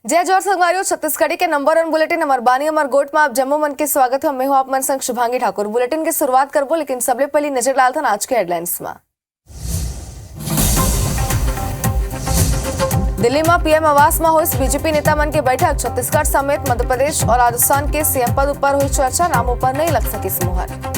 जय जोहर संगवारियों, छत्तीसगढ़ी के number 1 bulletin अमरबानी अमरगोट में आप जम्मू मन के स्वागत है। मैं हूं आप मन संग शुभांगी ठाकुर। बुलेटिन की शुरुआत करबो, लेकिन सबले पहले नजर डालथन आज के हेडलाइंस में। दिल्ली में पीएम आवास में हुई बीजेपी नेता मन के बैठक। छत्तीसगढ़ समेत मध्य प्रदेश और राजस्थान के सीएम पद पर हुई चर्चा। नामों पर नहीं लग सकी मुहर।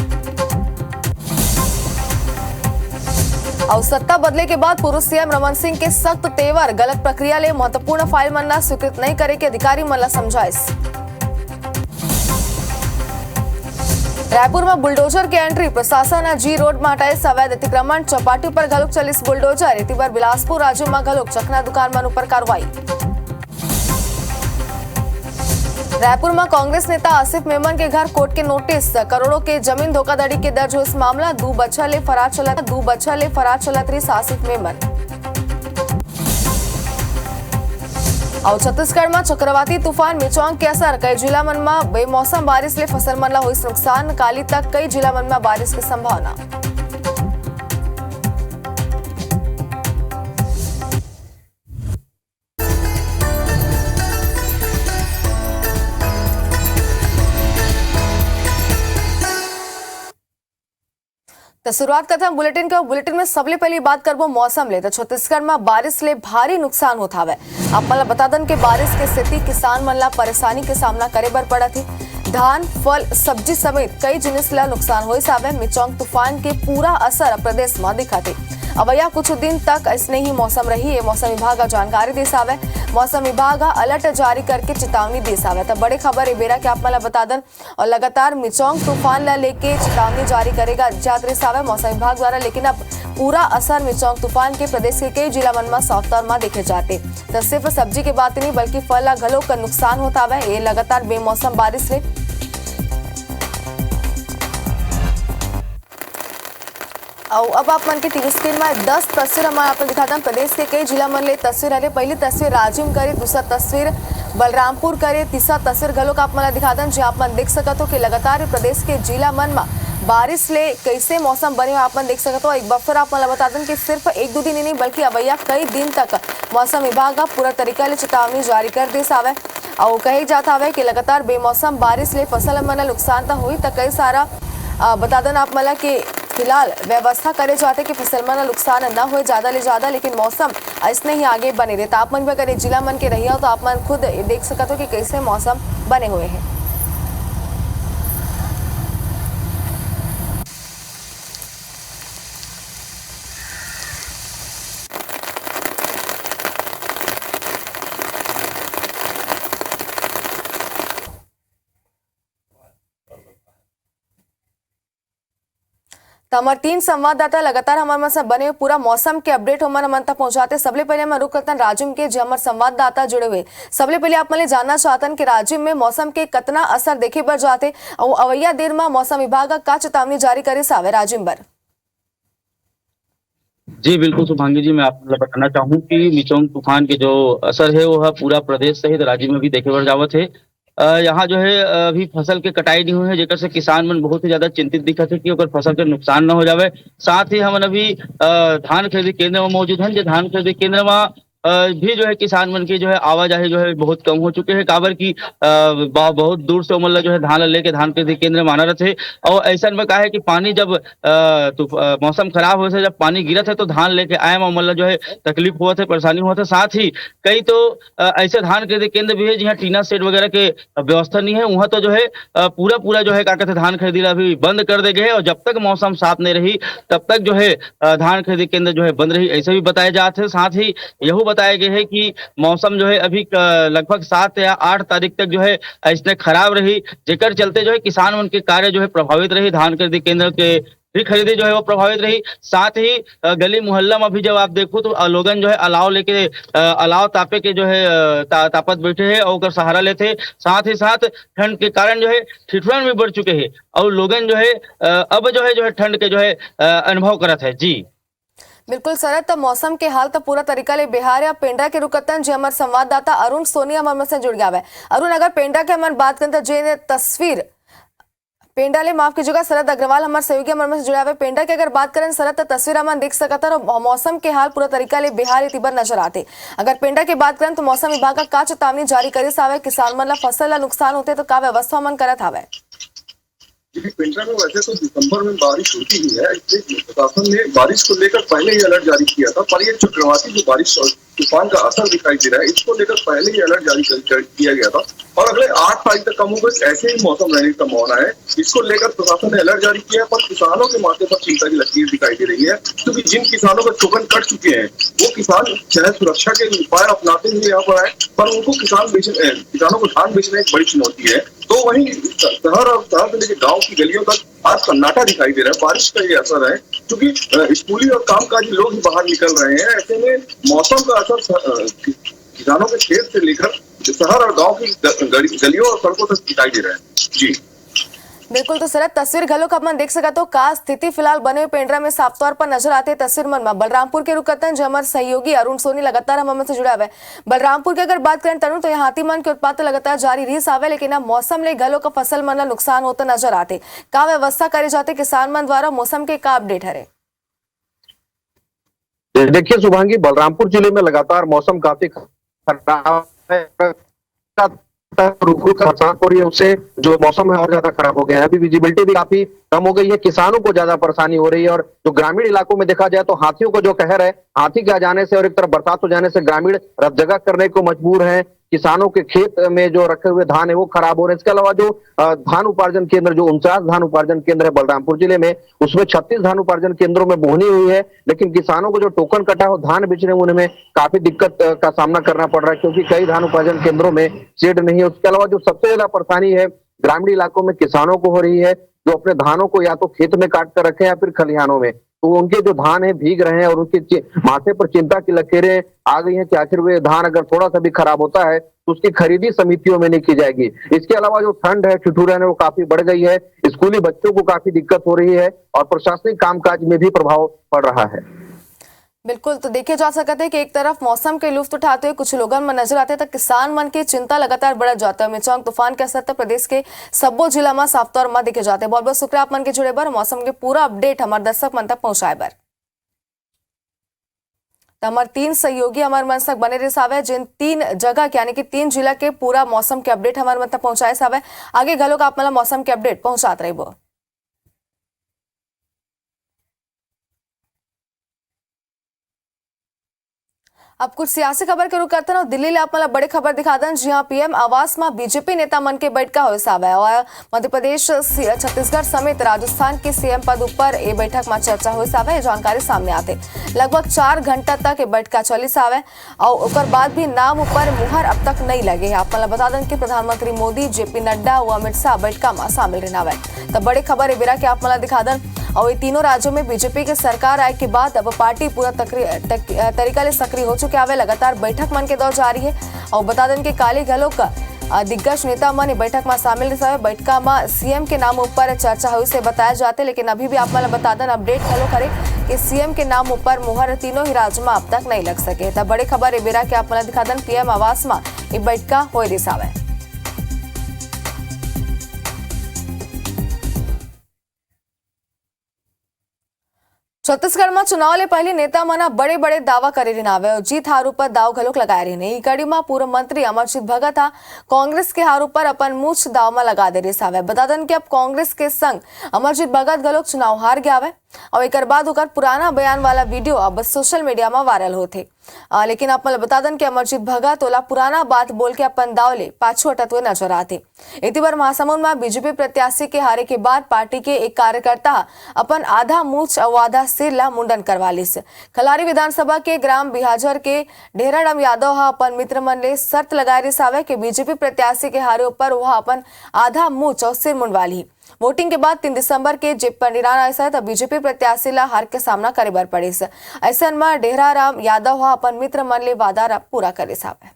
और सत्ता बदले के बाद पूर्व सीएम रमन सिंह के सख्त तेवर। गलत प्रक्रिया ले महत्वपूर्ण फाइल मनना स्वीकृत नहीं करे के अधिकारी मन ला समझाइस। रायपुर में बुलडोजर के एंट्री। प्रशासन ने जी रोड में हटाए अवैध अतिक्रमण। चौपाटी पर घलोक चलिस बुलडोजर। इति बार बिलासपुर राज्य में घलोक चखना दुकान मन पर कार्रवाई। रायपुर में कांग्रेस नेता आसिफ मेमन के घर कोर्ट के नोटिस। करोड़ों के जमीन धोखाधड़ी के दर्ज हुआ इस मामला। दो बच्चा ले फरार चलत रही आसिफ मेमन। और छत्तीसगढ़ में चक्रवाती तूफान मिचोंग के असर। कई जिला मन में बेमौसम बारिश ले फसल मन ला हुई नुकसान। काली तक कई जिला मन में बारिश की संभावना। तो शुरुआत करते हैं बुलेटिन के। बुलेटिन में सबले पहली बात करबो मौसम ले। तो छत्तीसगढ़ में बारिश ले भारी नुकसान होता है। आप मन बता दन के बारिश के स्थिति किसान मन ला परेशानी के सामना करे बर पड़ा थी। धान, फल, सब्जी समेत कई जिनिस ला नुकसान हो सावे। मिचोंग तूफान के पूरा असर प्रदेश में दिखा थे। अब यह कुछ दिन तक ऐसने ही मौसम रही है। मौसम विभाग जानकारी दे सावे। मौसम विभाग अलर्ट जारी करके चेतावनी दे सावे। तो बड़े खबर है बेरा के आप मला बता दन और लगातार मिचोंग तूफान ला लेके चेतावनी जारी करेगा जाते सावे मौसम विभाग द्वारा। लेकिन अब पूरा असर मिचोंग तूफान के प्रदेश के कई जिला मन में साफ तौर में देखे जाते। तो सिर्फ सब्जी के बात नहीं बल्कि फल ला घलो का नुकसान होता है। ये लगातार बेमौसम बारिश ले और अब आप मन के टीवी स्क्रीन में 10 तस्वीर हम आप दिखाता हूं। प्रदेश के कई जिला मन ले तस्वीर है। पहली तस्वीर राजिम करे, दूसरा तस्वीर बलरामपुर करे, तीसरा तस्वीर घलो का आप मन दिखाता हूं। आप मन देख सकते हो कि लगातार प्रदेश के जिला मन में बारिश ले कैसे मौसम बने आप मन देख सकते हो। एक बार फिर आप मन बता दें कि सिर्फ एक दो दिन ही नहीं बल्कि अबैया कई दिन तक मौसम विभाग पूरा तरीका ले चेतावनी जारी कर दे सावे। और कही जाता है कि लगातार बेमौसम बारिश ले फसल मन नुकसान तो हुई। तो कई सारा बता दें आप मला कि फिलहाल व्यवस्था करे जाते कि फसल मन नुकसान न हो ज्यादा ले ज्यादा। लेकिन मौसम ऐसने ही आगे बने रहे। तो आप मन भी अगर जिला मन के रही हो तो आप मन खुद देख सकते हो कि कैसे मौसम बने हुए हैं। तो हमारे 3 संवाददाता लगातार हमारे मन से बने पूरा मौसम के अपडेट हमारे मन तक पहुंचाते। सबले पहले हम रुक करते हैं राजिम के, जो हमारे संवाददाता जुड़े हुए। सबले पहले आप मन जानना चाहते हैं कि राजिम में मौसम के कितना असर देखे बर जाते और अवैया देर में मौसम विभाग का चेतावनी जारी करे सावे राजिम बर। जी बिल्कुल शुभांगी जी, मैं आपको बताना चाहूँ कि मिचोंग तूफान के जो असर है वो पूरा प्रदेश सहित राज्य में भी देखे बर जावत है। यहाँ जो है अभी फसल के कटाई नहीं हुई है, जेकर से किसान मन बहुत ही ज्यादा चिंतित दिखत है कि अगर फसल के नुकसान न हो जावे। साथ ही हम अभी धान खरीदी केंद्र में मौजूद हैं। जो धान खरीदी केंद्र में भी जो है किसान मन की जो है आवाजाही जो है बहुत कम हो चुके हैं। काबर की बहुत दूर से मतलब जो है धान लेके धान खरीदी केंद्र में आना रहते। और ऐसा में कहा है कि पानी जब मौसम खराब हो से जब पानी गिरत है तो धान लेके आए मतलब जो है तकलीफ हुआ है, परेशानी हुआ था। साथ ही कई तो ऐसे धान खरीदी केंद्र भी है जहाँ टीना सेट वगैरह के व्यवस्था नहीं है। वहाँ तो जो है पूरा जो है क्या कहते धान खरीदी अभी बंद कर दे गए। और जब तक मौसम साफ नहीं रही तब तक जो है धान खरीदी केंद्र जो है बंद रही, ऐसे भी बताया जाते हैं। साथ ही यह बताया गया है कि मौसम जो है अभी लगभग 7 या 8 तारीख तक जो है इसने खराब रही, जेकर चलते जो है किसान उनके कार्य जो है प्रभावित रही। धान खरीदी केंद्र के भी खरीदी जो है वो प्रभावित रही। साथ ही गली मोहल्ला में भी जब आप देखो तो लोगन जो है अलाव लेके अलाव तापे के जो है तापत बैठे हैं और सहारा लेते। साथ ही साथ ठंड के कारण जो है ठिठुरन भी बढ़ चुके हैं और लोगन जो है अब जो है ठंड के जो है अनुभव करत है। जी बिल्कुल सरद। तो मौसम के हाल तो पूरा तरीका ले बिहार या पेंड्रा के रुकतन जो हमारे संवाददाता अरुण सोनी हमारे से जुड़ गया है। अरुण, अगर पेंड्रा के हमारे बात करें तो जे तस्वीर पेंडा ले माफ कीजिएगा शरद अग्रवाल हमारे सहयोगी हमारे से जुड़ा हुआ पेंडा की अगर बात करें शरद तो तस्वीर में देख सकता और मौसम के हाल पूरा तरीका ले बिहार तिबर नजर आते। अगर पेंडा की बात करें तो मौसम विभाग का चेतावनी जारी करी सावे किसान मन ला फसल ला नुकसान होते तो का व्यवस्था मन करत हवे। पेंड्रा में वैसे तो दिसंबर में बारिश होती ही है, इसलिए प्रशासन ने बारिश को लेकर पहले ही अलर्ट जारी किया था। पर ये चक्रवाती जो बारिश और तूफान का असर दिखाई दे रहा है, इसको लेकर पहले ही अलर्ट जारी किया गया था और अगले 8 तारीख तक कम होगा ऐसे ही मौसम रहने की संभावना है। इसको लेकर प्रशासन ने अलर्ट जारी किया, पर किसानों के माथे पर चिंता की लकीर दिखाई दे रही है, क्योंकि जिन किसानों का टोकन कट चुके हैं वो किसान चाहे सुरक्षा के उपाय अपनाते हुए यहाँ पर आए, पर उनको किसानों को धान बेचना एक बड़ी चुनौती है। तो वहीं शहर से लेकर गाँव की गलियों तक आज सन्नाटा दिखाई दे रहा है। बारिश का ये असर है, क्योंकि स्कूली और कामकाजी लोग ही बाहर निकल रहे हैं। ऐसे में मौसम का असर किसानों के खेत से लेकर शहर और गांव की गलियों और सड़कों तक दिखाई दे रहा है। जी बिल्कुल, तो शरद तस्वीर घलो का अपन देख सकते हो का स्थिति फिलहाल बने हुए पेंड्रा में साफ तौर पर नजर आते तस्वीर मन में बलरामपुर के रुकतन जो हमारे सहयोगी अरुण सोनी लगातार हम से जुड़ा हुआ है। बलरामपुर की अगर बात करें तरुण तो यहाँ हाथी मन के उत्पाद तो लगातार जारी रही सावे, लेकिन अब मौसम ले घलो का फसल मन ला नुकसान होता नजर आते का व्यवस्था करे जाते किसान मन द्वारा मौसम के का अपडेट है। देखिए शुभांगी, बलरामपुर जिले में लगातार मौसम काफी खराब है, रुक रुक बरसात हो रही है, उससे जो मौसम है और ज्यादा खराब हो गया है। अभी विजिबिलिटी भी काफी कम हो गई है, किसानों को ज्यादा परेशानी हो रही है। और जो ग्रामीण इलाकों में देखा जाए तो हाथियों को जो कहर है, हाथी के आ जाने से और एक तरफ बरसात हो जाने से ग्रामीण रफजगा करने को मजबूर हैं। किसानों के खेत में जो रखे हुए धान है वो खराब हो रहे हैं। इसके अलावा जो धान उपार्जन केंद्र, जो 49 धान उपार्जन केंद्र है बलरामपुर जिले में, उसमें 36 धान उपार्जन केंद्रों में बोहनी हुई है, लेकिन किसानों को जो टोकन कटा हो धान बेचने में उन्हें काफी दिक्कत का सामना करना पड़ रहा है, क्योंकि कई धान उपार्जन केंद्रों में शेड नहीं है। उसके अलावा जो सबसे ज्यादा परेशानी है ग्रामीण इलाकों में किसानों को हो रही है, जो अपने धानों को या तो खेत में काट कर रखे या फिर खलिहानों में, तो उनके जो धान है भीग रहे हैं और उनके माथे पर चिंता की लकीरें आ गई हैं कि आखिर वे धान अगर थोड़ा सा भी खराब होता है तो उसकी खरीदी समितियों में नहीं की जाएगी। इसके अलावा जो ठंड है ठिठुरन है वो काफी बढ़ गई है, स्कूली बच्चों को काफी दिक्कत हो रही है और प्रशासनिक कामकाज में भी प्रभाव पड़ रहा है। बिल्कुल, तो देखे जा सकते हैं कि एक तरफ मौसम के लुफ्त उठाते हुए कुछ लोगों में नजर आते हैं तो किसान मन की चिंता लगातार बढ़ जाता है। मिचौंग तूफान के असर प्रदेश के सब्बो जिला में साफ तौर में देखे जाते हैं। बहुत बहुत शुक्रिया आप मन के जुड़े बर, मौसम के पूरा अपडेट हमारे दर्शक मन तक पहुंचाए बर। तो हमारे 3 सहयोगी हमारे मन तक बने रहे सावे, जिन 3 जगह यानी कि 3 जिला के पूरा मौसम के अपडेट हमारे मन तक पहुंचाए सावे। आगे घलो का आप मतलब मौसम के अपडेट पहुंचाते रहिबो। अब कुछ सियासी खबर के रुख करते हैं। दिल्ली ले आप मतलब बड़ी खबर दिखा दें, जी हाँ, पीएम आवास में बीजेपी नेता मन के बैठका हो सावे और मध्य प्रदेश, छत्तीसगढ़ समेत राजस्थान के सीएम पद ऊपर ये बैठक में चर्चा हो सावे। जानकारी सामने आते लगभग 4 घंटा तक ये बैठका चली सावे और उसके बाद भी नाम ऊपर मुहर अब तक नहीं लगे। आप मतलब बता दें कि प्रधानमंत्री मोदी, जेपी नड्डा व अमित शाह बैठका में शामिल रहना है। तो बड़ी खबर है कि आप मतलब दिखा दें और ये तीनों राज्यों में बीजेपी की सरकार आए के बाद अब पार्टी पूरा तरीका ले सक्रिय हो चुके आवे। लगातार बैठक मन के दौर जारी है और बता दें कि काली घलो का दिग्गज नेता मन बैठक में शामिल है। बैठका में सीएम के नाम ऊपर चर्चा हुई से बताया जाते, लेकिन अभी भी आप मतलब बता दें अपडेट घलो करे कि सीएम के नाम ऊपर मुहर तीनों ही राज्य में अब तक नहीं लग सके। तब बड़ी खबर है कि आप मतलब दिखा दें पीएम आवास में ये बैठका हो दिसावे। छत्तीसगढ़ में चुनाव ले पहले नेता मना बड़े बड़े दावा करे रिनावे और जीत हारू पर दाव घलोक लगाए रहे। ई कड़ी में पूर्व मंत्री अमरजीत भगत कांग्रेस के हारू पर अपन मूछ दाव में लगा दे रहे सावे। बता दें कि अब कांग्रेस के संग अमरजीत भगत घलोक चुनाव हार गया है और एक बाद होकर पुराना बयान वाला वीडियो अब सोशल मीडिया में वायरल होते। लेकिन आप मतलब बता दें कि अमरजीत भगत ओला पुराना बात बोल के अपन दाव ले पाछू हटत हुए नजर आते। इसी बार महासमुंद में बीजेपी प्रत्याशी के हारे के बाद पार्टी के एक कार्यकर्ता अपन आधा मूछ और आधा सिर ला मुंडन करवा लिस। खलारी विधानसभा के ग्राम बिहाजर के ढेराराम यादव अपन मित्र मन ले शर्त लगाए रही सावे कि बीजेपी प्रत्याशी के हारे ऊपर वह अपन आधा मूछ और सिर मुंडवा ली। वोटिंग के बाद 3 दिसंबर के जब परिणाम ऐसा तब बीजेपी प्रत्याशी ला हार के सामना करे बर पड़े। ऐसा में ढेराराम यादव अपन मित्र मन ले वादा पूरा करे सावे।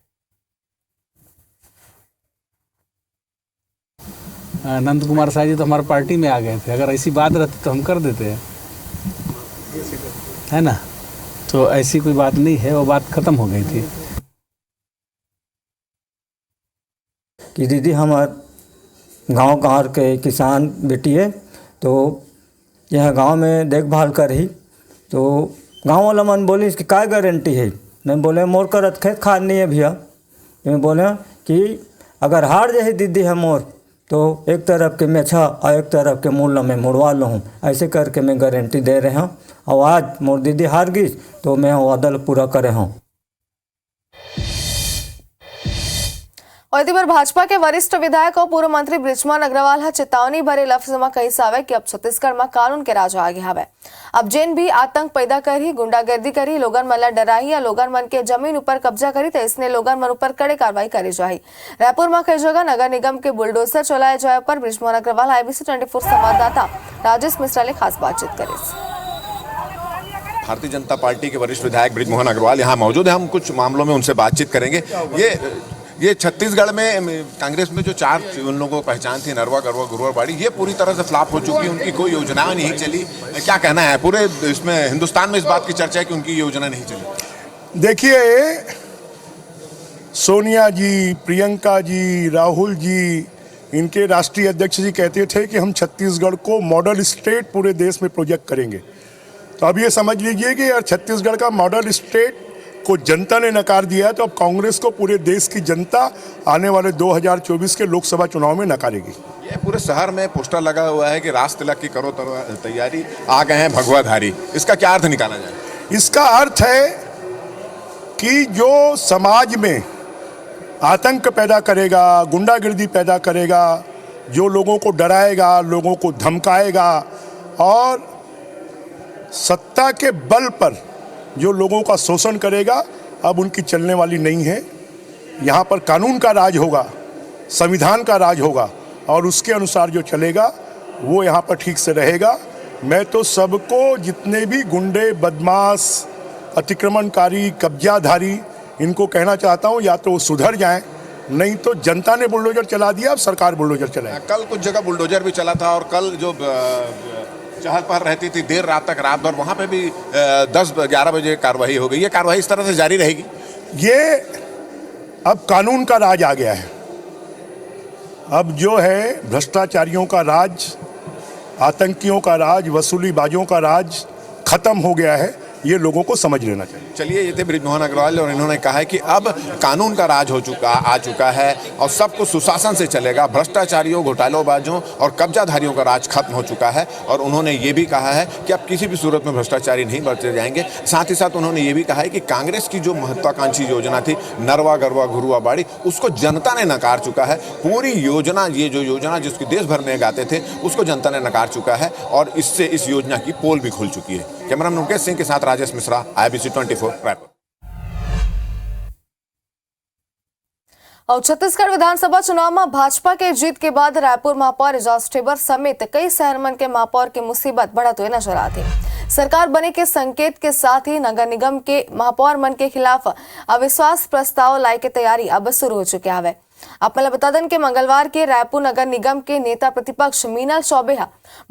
नंद कुमार शाह जी तो हमारे पार्टी में आ गए थे, अगर ऐसी बात रहती तो हम कर देते हैं, है ना। तो ऐसी कोई बात नहीं है, वो बात खत्म हो गई थी कि दीदी हम गांव के किसान बेटिए तो यह गांव में देखभाल करी तो गांव वाला मन बोली इसकी क्या गारंटी है। मैं बोले मोर करत खेत खाद नहीं है भैया। मैं बोले कि अगर हार जाए दीदी है मोर तो एक तरफ के मेछा और एक तरफ के मूल्य में मुड़वा लूँ, ऐसे करके मैं गारंटी दे रहे हूँ। और आज मोर दीदी हार गई तो मैं वादा पूरा करे हूँ। और इसी पर भाजपा के वरिष्ठ विधायक और पूर्व मंत्री बृजमोहन अग्रवाल हा चेतावनी भरे लफ्ज में कही सावे कि अब छत्तीसगढ़ में कानून के राज आ गया है। अब जेन भी आतंक पैदा करी, गुंडागर्दी करी, लोगन मन ला डराही या लोगन मन के जमीन ऊपर कब्जा करी तो इसने लोगन मन ऊपर कड़े कार्रवाई करी जाही। रायपुर में कई जगह नगर निगम के बुलडोजर चलाए जाए पर बृजमोहन अग्रवाल IBC 24 संवाददाता राजेश मिश्रा ने खास बातचीत करी। भारतीय जनता पार्टी के वरिष्ठ विधायक बृजमोहन अग्रवाल यहाँ मौजूद है। हम कुछ मामलों में उनसे बातचीत करेंगे। ये छत्तीसगढ़ में कांग्रेस में जो 4 उन लोगों को पहचान थी, नरवा गरवा गुरुवाबाड़ी, ये पूरी तरह से फ्लॉप हो चुकी है। उनकी कोई योजना नहीं चली। क्या कहना है? पूरे इसमें हिंदुस्तान में इस बात की चर्चा है कि उनकी योजना नहीं चली। देखिए, सोनिया जी, प्रियंका जी, राहुल जी, इनके राष्ट्रीय अध्यक्ष जी कहते थे कि हम छत्तीसगढ़ को मॉडल स्टेट पूरे देश में प्रोजेक्ट करेंगे। तो अब ये समझ लीजिए कि यार छत्तीसगढ़ का मॉडल स्टेट को जनता ने नकार दिया है, तो अब कांग्रेस को पूरे देश की जनता आने वाले 2024 के लोकसभा चुनाव में नकारेगी। ये पूरे शहर में पोस्टर लगा हुआ है कि रास तिलक की करो तैयारी, आ गए हैं भगवाधारी। इसका क्या अर्थ निकाला जाए? इसका अर्थ है कि जो समाज में आतंक पैदा करेगा, गुंडागर्दी पैदा करेगा, जो लोगों को डराएगा, लोगों को धमकाएगा और सत्ता के बल पर जो लोगों का शोषण करेगा, अब उनकी चलने वाली नहीं है। यहाँ पर कानून का राज होगा, संविधान का राज होगा और उसके अनुसार जो चलेगा वो यहाँ पर ठीक से रहेगा। मैं तो सबको, जितने भी गुंडे, बदमाश, अतिक्रमणकारी, कब्जाधारी, इनको कहना चाहता हूँ या तो वो सुधर जाएं, नहीं तो जनता ने बुलडोजर चला दिया, अब सरकार बुलडोजर चलाए। कल कुछ जगह बुलडोजर भी चला था और कल जो चहल पहल रहती थी देर रात तक, रात भर, वहाँ पे भी 10-11 बजे कार्रवाई हो गई। ये कार्रवाई इस तरह से जारी रहेगी? ये अब कानून का राज आ गया है। अब जो है भ्रष्टाचारियों का राज, आतंकियों का राज, वसूलीबाजों का राज खत्म हो गया है। ये लोगों को समझ लेना चाहिए। चलिए, ये थे बृजमोहन अग्रवाल और इन्होंने कहा है कि अब कानून का राज आ चुका है और सब कुछ सुशासन से चलेगा। भ्रष्टाचारियों, घोटालोबाजों और कब्जाधारियों का राज खत्म हो चुका है। और उन्होंने ये भी कहा है कि अब किसी भी सूरत में भ्रष्टाचारी नहीं बरते जाएंगे। साथ ही साथ उन्होंने ये भी कहा है कि कांग्रेस की जो महत्वाकांक्षी योजना थी, नरवा गरवा गुरुवाबाड़ी, उसको जनता ने नकार चुका है। पूरी योजना, ये जो योजना जिसकी देश भर में गाते थे, उसको जनता ने नकार चुका है और इससे इस योजना की पोल भी खुल चुकी है। कैमरामैन मुकेश सिंह के साथ राजेश मिश्रा, IBC 24 रायपुर। और छत्तीसगढ़ विधानसभा चुनाव में भाजपा के जीत के बाद रायपुर महापौर एजाज ढेबर समेत कई शहर मन के महापौर की मुसीबत बढ़त हुए नजर आती। सरकार बने के संकेत के साथ ही नगर निगम के महापौर मन के खिलाफ अविश्वास प्रस्ताव लाए की तैयारी अब शुरू हो चुकी है। आपको बता दें कि मंगलवार के रायपुर नगर निगम के नेता प्रतिपक्ष मीनल चौबे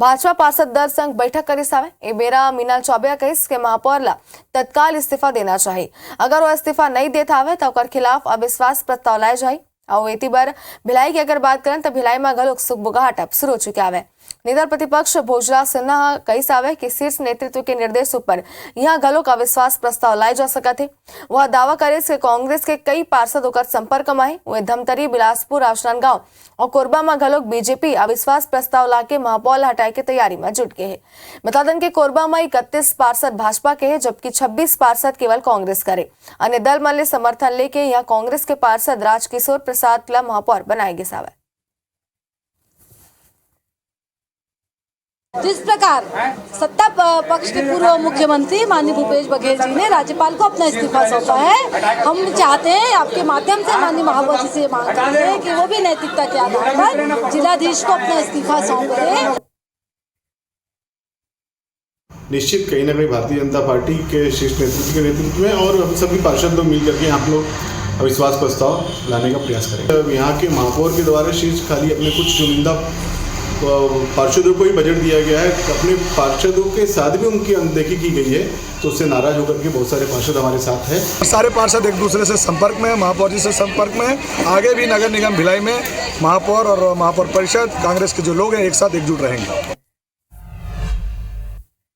भाजपा पार्षद दल संग बैठक करी सावे। ए बेरा मीनल चौबे कहिस के महापौर ला तत्काल इस्तीफा देना चाहिए। अगर वो इस्तीफा नहीं देता हवे तो ओकर खिलाफ अविश्वास प्रस्ताव लाए जाए। और एती बार भिलाई की अगर बात करें तो भिलाई में घलोक सुखबुगाहट अब शुरू हो चुका है। नेता प्रतिपक्ष भोजराज सिन्हा कही सावे कि शीर्ष नेतृत्व के निर्देशों पर यहाँ घलोक अविश्वास प्रस्ताव लाए जा सकते थे। वह दावा करे कि कांग्रेस के कई पार्षद होकर संपर्क में आए। वे धमतरी, बिलासपुर, राजनांदगांव और कोरबा में घलोक बीजेपी अविश्वास प्रस्ताव लाके महापौर हटाए की तैयारी में जुट गए हैं। बता दें कि कोरबा में 31 पार्षद भाजपा के हैं, जबकि 26 पार्षद केवल कांग्रेस करे। अन्य दल मन समर्थन लेके यहाँ कांग्रेस के पार्षद राजकिशोर प्रसाद ला महापौर बनाए गए सावे। जिस प्रकार सत्ता पक्ष के पूर्व मुख्यमंत्री माननीय भूपेश बघेल जी ने राज्यपाल को अपना इस्तीफा सौंपा है, हम चाहते हैं आपके माध्यम से माननीय महापौर जी से मांग करते हैं कि वो भी नैतिकता के आधार पर जिलाधीश को अपना इस्तीफा सौंपे। निश्चित कहीं ना कहीं भारतीय जनता पार्टी के शीर्ष नेतृत्व के नेतृत्व में और हम सभी पार्षद लोग मिल करके आप लोग अविश्वास प्रस्ताव लाने का प्रयास करेंगे। यहाँ के महापौर के द्वारा शीर्ष खाली अपने कुछ चुनिंदा पार्षदों को ही बजट दिया गया है, अपने पार्षदों के साथ भी उनकी अनदेखी की गई है, तो उससे नाराज होकर के बहुत सारे पार्षद हमारे साथ हैं। सारे पार्षद एक दूसरे से संपर्क में है, महापौर जी से संपर्क में है। आगे भी नगर निगम भिलाई में महापौर और महापौर परिषद कांग्रेस के जो लोग हैं एक साथ एकजुट रहेंगे।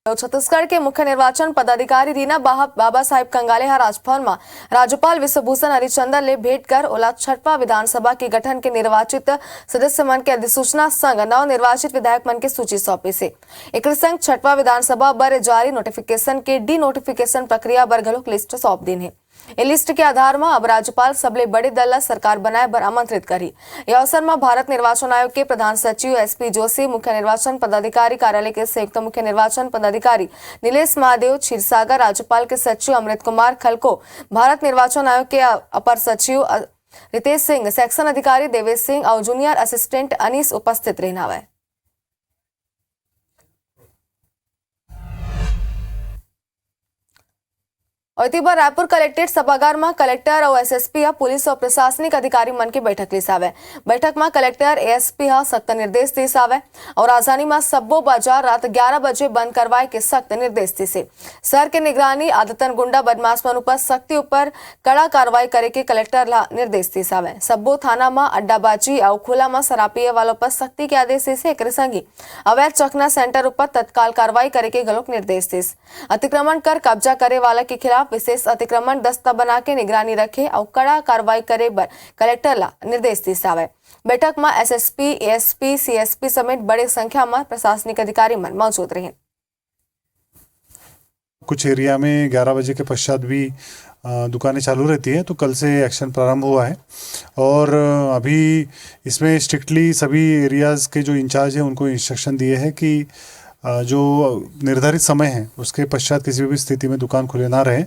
छत्तीसगढ़ के मुख्य निर्वाचन पदाधिकारी रीना बाबा साहेब कंगाले राजभवन में राज्यपाल विश्वभूषण हरिचंदन ले भेंट कर ओला 6वां विधानसभा के गठन के निर्वाचित सदस्य मन के अधिसूचना संग नव निर्वाचित विधायक मन की सूची सौंपे से एक संग 6वां विधानसभा बर जारी नोटिफिकेशन के डी नोटिफिकेशन प्रक्रिया बर घलोक लिस्ट सौंप दिन है। ए लिस्ट के आधार में अब राज्यपाल सबले बड़े दल ला सरकार बनाए बर आमंत्रित करी। इस अवसर में भारत निर्वाचन आयोग के प्रधान सचिव एसपी जोशी, मुख्य निर्वाचन पदाधिकारी कार्यालय के संयुक्त मुख्य निर्वाचन पदाधिकारी नीलेश महादेव क्षीरसागर, राज्यपाल के सचिव अमृत कुमार खलको, भारत निर्वाचन आयोग के अपर सचिव रितेश सिंह, सेक्शन अधिकारी देवेश सिंह और जूनियर असिस्टेंट अनीस उपस्थित रहना है। और इसी बार रायपुर कलेक्ट्रेट सभागार में कलेक्टर और एसएसपी पुलिस और प्रशासनिक अधिकारी मन की बैठक लिसावे। बैठक में कलेक्टर एएसपी सख्त निर्देश दिसावे और राजधानी में सब्बो बाजार रात 11 बजे बंद करवाए के सख्त निर्देश दिसे। शहर के निगरानी आदतन गुंडा बदमाश मन पर सख्ती ऊपर कड़ा कार्रवाई करे के कलेक्टर ला निर्देश दिसावे। सब्बो थाना में अड्डाबाजी और खुला में शराब पिए वालों पर सख्ती के आदेश दिसे। एक संगी अवैध चखना सेंटर ऊपर तत्काल कार्रवाई करे के गलोक निर्देश दिस। अतिक्रमण कर कब्जा करे वाला के खिलाफ विशेष अतिक्रमण दस्ता बना के निगरानी रखे और कड़ा कार्रवाई करे बर कलेक्टर ला निर्देश दिसावे। बैठक में एसएसपी, एएसपी, सीएसपी समेत बड़ी संख्या में प्रशासनिक अधिकारी मन मौजूद रहे। कुछ एरिया में 11 बजे के पश्चात भी दुकानें चालू रहती है, तो कल से एक्शन प्रारंभ हुआ है और अभी इसमें स्ट्रिक्टली सभी एरियाज़ के जो इंचार्ज हैं उनको इंस्ट्रक्शन दिए हैं कि जो निर्धारित समय है उसके पश्चात किसी भी स्थिति में दुकान खुले ना रहे।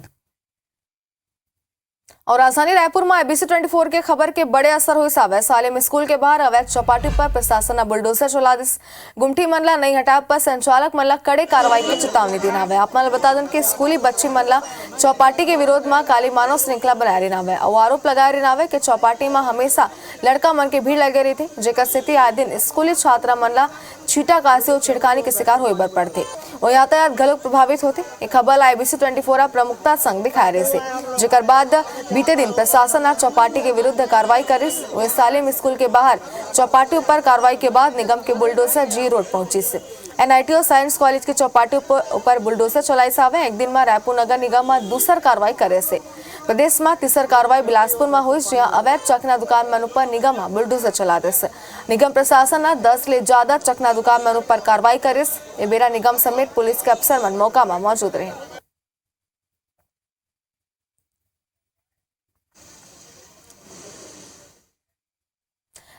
और राजधानी रायपुर में एबीसी 24 के खबर के बड़े असर हुई सावे। सालेम स्कूल के बाहर अवैध चौपाटी पर प्रशासन बुलडोजर चला दिस। गुमठी मनला नहीं हटाव पर संचालक मनला कड़े कार्रवाई की चेतावनी देना है। आप मन बता दें कि स्कूली बच्ची मनला चौपाटी के विरोध में काली मानव श्रृंखला बनाए रहना है और आरोप लगाए रहना है कि चौपाटी में हमेशा लड़का मन की भीड़ लगे रही थी, जेकर स्थिति आए दिन स्कूली छात्रा मनला छीटा कासी और छिड़कानी के शिकार होए बर पड़ते और यातायात घलोक प्रभावित होते। एक खबर एबीसी 24 प्रमुखता संग दिखाए रहे से, जेकर बाद बीते दिन प्रशासन चौपाटी के विरुद्ध कार्रवाई करिस। वही सालेम स्कूल के बाहर चौपाटी ऊपर कार्रवाई के बाद निगम के बुलडोजर जी रोड पहुंची से एनआईटी साइंस कॉलेज की चौपाटी ऊपर बुलडोजर चलाई सावे। एक दिन में रायपुर नगर निगम में दूसर कार्रवाई करे से प्रदेश में तीसर कार्रवाई बिलासपुर में हुई, जहां अवैध चखना दुकान मन पर निगम बुलडोजर चला दे। निगम प्रशासन 10 ले ज्यादा चखना दुकान मन पर कार्रवाई करिस। ए बेरा निगम समेत पुलिस के अफसर मन मौका में मौजूद रहे।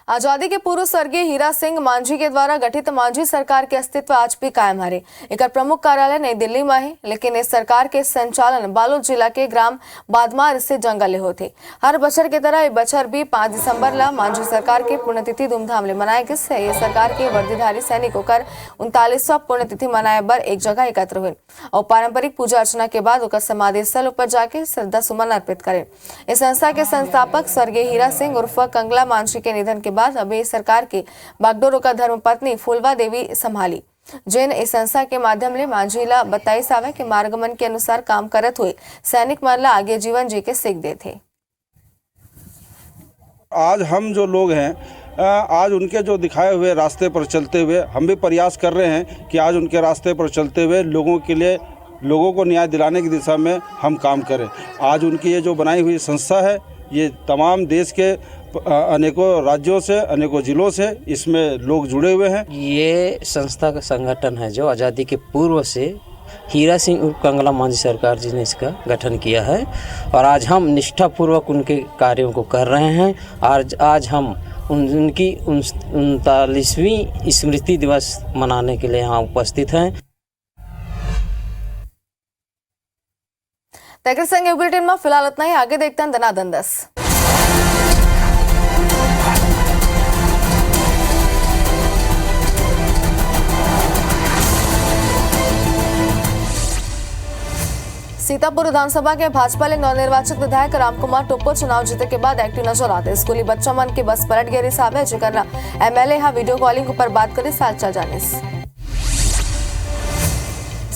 आजादी के पूर्व स्वर्गीय हीरा सिंह मांझी के द्वारा गठित मांझी सरकार के अस्तित्व आज भी कायम है। एक प्रमुख कार्यालय नई दिल्ली में है, लेकिन इस सरकार के संचालन बालोद जिला के ग्राम बादमार स्थित जंगल होते। हर बछर की तरह ये बछर भी 5 दिसंबर ला मांझी सरकार की पुण्यतिथि धूमधाम ले मनाए गए। ये सरकार के वर्दीधारी सैनिक होकर 39वां पुण्यतिथि मनाए बर एक जगह एकत्र हुए और पारंपरिक पूजा अर्चना के बाद उनका समाधि स्थल ऊपर जाके श्रद्धा सुमन अर्पित करे। इस संस्था के संस्थापक स्वर्गीय हीरा सिंह उर्फ कंगला मांझी के निधन के बाद अभी सरकार के बागडोर का धर्मपत्नी फूलवा देवी संभाली, जिन इस संस्था के माध्यम ले मांझीला बताई सावे कि मार्गमन के अनुसार काम करत हुए सैनिक मन ला आगे जीवन जी के सीख दे थे। आज हम जो लोग हैं, आज उनके जो दिखाए हुए रास्ते पर चलते हुए हम भी प्रयास कर रहे हैं कि आज उनके रास्ते पर चलते हुए लोगों के लिए, लोगों को न्याय दिलाने की दिशा में हम काम करें। आज उनकी ये जो बनाई हुई संस्था है, ये तमाम देश के अनेकों राज्यों से, अनेकों जिलों से इसमें लोग जुड़े हुए हैं। ये संस्था का संगठन है जो आज़ादी के पूर्व से हीरा सिंह उर्फ कंगला मांझी सरकार जी ने इसका गठन किया है और आज हम निष्ठापूर्वक उनके कार्यों को कर रहे हैं। आज हम उनकी 39वीं स्मृति दिवस मनाने के लिए यहाँ उपस्थित हैं। तैकर संग बुलेटिन में फिलहाल इतना ही। आगे देखते हैं दनादन 10। सीतापुर विधानसभा के भाजपा ले नवनिर्वाचित विधायक रामकुमार टोप्पो चुनाव जीते के बाद एक्टिव नजर आते। स्कूली बच्चा मन की बस पलट गई साहब जेकर एमएलए यहाँ वीडियो कॉलिंग पर बात करी साल चल जाने से।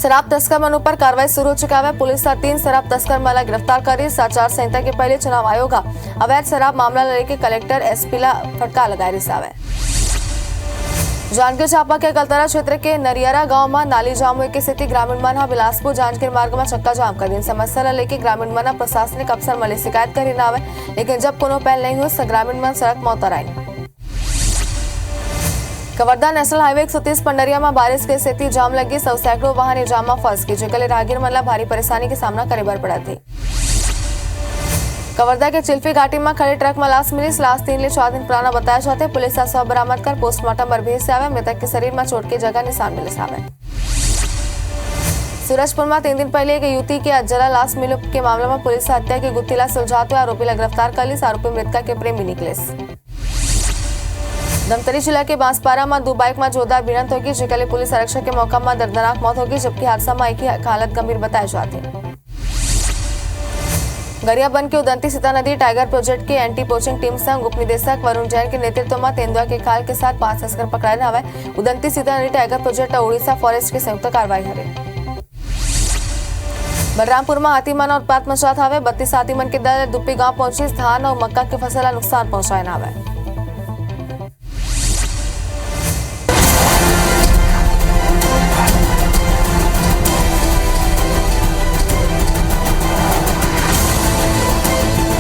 शराब तस्कर मन पर कार्रवाई शुरू हो चुका है। पुलिस ने 3 शराब तस्कर माला गिरफ्तार करी। आचार संहिता के पहले चुनाव आयोग अवैध शराब मामला लेके कलेक्टर एसपी ला फटकार लगाए रिसाव है। जांजगीर चांपा के कलतरा क्षेत्र के नरियरा गांव में नाली जाम हुए की स्थिति। ग्रामीण मन बिलासपुर जांजगीर मार्ग में चक्का जाम कर दी। समस्या लेके ग्रामीण मन प्रशासनिक अफसर मले शिकायत करी ना आवे, लेकिन जब कोनो पहल नहीं हुई तो ग्रामीण मन सड़क में उतर आई। कवर्धा नेशनल हाईवे 130 पंडरिया में बारिश की स्थिति जाम लगी। सैकड़ों वाहन जाम में फंस गई, जिसके लिए राहगीर मन भारी परेशानी का सामना करे बर पड़ा थी। कवर्धा के चिल्फी घाटी में खड़े ट्रक में लाश मिली। लाश 3 से 4 दिन पुराना बताया जाता है। पुलिस ने शव बरामद कर पोस्टमार्टम पर भेज से आवे। मृतक के शरीर में चोट की जगह निशान मिले सावे। सूरजपुर में 3 दिन पहले एक युवती के अज्जला लाश मिले के मामले में पुलिस ने हत्या की गुत्थीला सुलझाते हुए आरोपी ला गिरफ्तार कर ली। आरोपी मृतका के प्रेमी निकले। धमतरी जिला के बांसपारा में 2 बाइक में जोरदार भिड़ंत होगी, जिसके लिए पुलिस आरक्षक के मौका में दर्दनाक मौत होगी, जबकि हादसा में एक की हालत गंभीर बताई जाती है। गरियाबंद के उदंती सीता नदी टाइगर प्रोजेक्ट की एंटी पोचिंग टीम संग उप निदेशक वरुण जैन के नेतृत्व में तेंदुआ के खाल के साथ 5 तस्कर पकड़ाए हुए। उदंती सीता नदी टाइगर प्रोजेक्ट और उड़ीसा फॉरेस्ट की संयुक्त कार्रवाई है। बलरामपुर में हाथी मन उत्पात मचा था। 32 हाथी मन के दल दुप्पी गांव पहुंची। धान और मक्का की फसल नुकसान पहुंचाए ना।